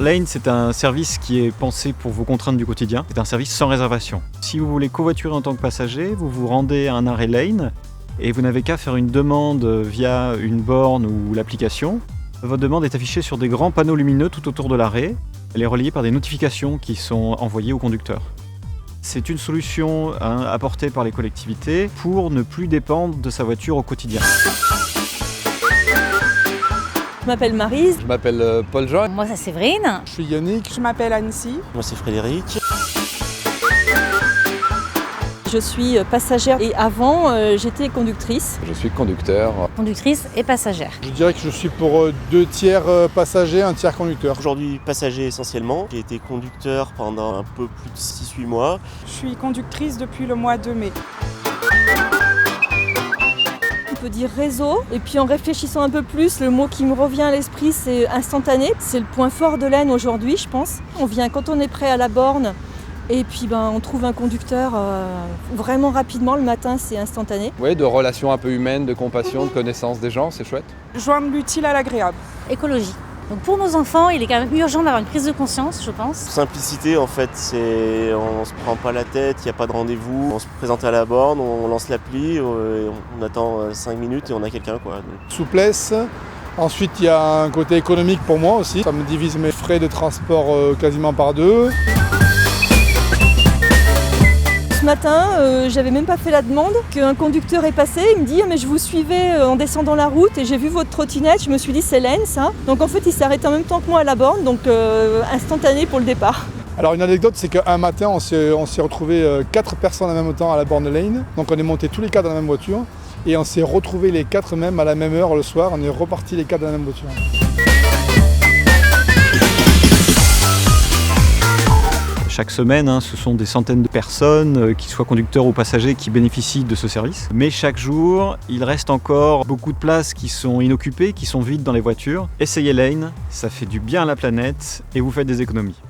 Lane, c'est un service qui est pensé pour vos contraintes du quotidien. C'est un service sans réservation. Si vous voulez covoiturer en tant que passager, vous vous rendez à un arrêt Lane et vous n'avez qu'à faire une demande via une borne ou l'application. Votre demande est affichée sur des grands panneaux lumineux tout autour de l'arrêt. Elle est relayée par des notifications qui sont envoyées au conducteur. C'est une solution apportée par les collectivités pour ne plus dépendre de sa voiture au quotidien. Je m'appelle Maryse. Je m'appelle Paul-Jean. Moi, c'est Séverine. Je suis Yannick. Je m'appelle Annecy. Moi, c'est Frédéric. Je suis passagère et avant, j'étais conductrice. Je suis conducteur. Conductrice et passagère. Je dirais que je suis pour 2 tiers passagers, 1 tiers conducteur. Aujourd'hui, passager essentiellement. J'ai été conducteur pendant un peu plus de 6-8 mois. Je suis conductrice depuis le mois de mai. On peut dire réseau, et puis en réfléchissant un peu plus, le mot qui me revient à l'esprit, c'est instantané. C'est le point fort de Lane aujourd'hui, je pense. On vient quand on est prêt à la borne. Et puis on trouve un conducteur vraiment rapidement, le matin c'est instantané. Oui, de relations un peu humaines, de compassion, de connaissance des gens, c'est chouette. Joindre l'utile à l'agréable. Écologie. Donc pour nos enfants, il est quand même urgent d'avoir une prise de conscience, je pense. Simplicité, en fait, on se prend pas la tête, il n'y a pas de rendez-vous. On se présente à la borne, on lance l'appli, on attend 5 minutes et on a quelqu'un, quoi. Souplesse. Ensuite, il y a un côté économique pour moi aussi. Ça me divise mes frais de transport quasiment par 2. Ce matin, j'avais même pas fait la demande, qu'un conducteur est passé, il me dit mais je vous suivais en descendant la route et j'ai vu votre trottinette, je me suis dit c'est Lane ça. Donc en fait il s'est arrêté en même temps que moi à la borne, donc instantané pour le départ. Alors une anecdote, c'est qu'un matin, on s'est retrouvé 4 personnes en même temps à la borne Lane. Donc on est montés tous les 4 dans la même voiture et on s'est retrouvés les 4 même à la même heure le soir. On est repartis les 4 dans la même voiture. Chaque semaine, ce sont des centaines de personnes, qu'ils soient conducteurs ou passagers, qui bénéficient de ce service. Mais chaque jour, il reste encore beaucoup de places qui sont inoccupées, qui sont vides dans les voitures. Essayez Lane, ça fait du bien à la planète et vous faites des économies.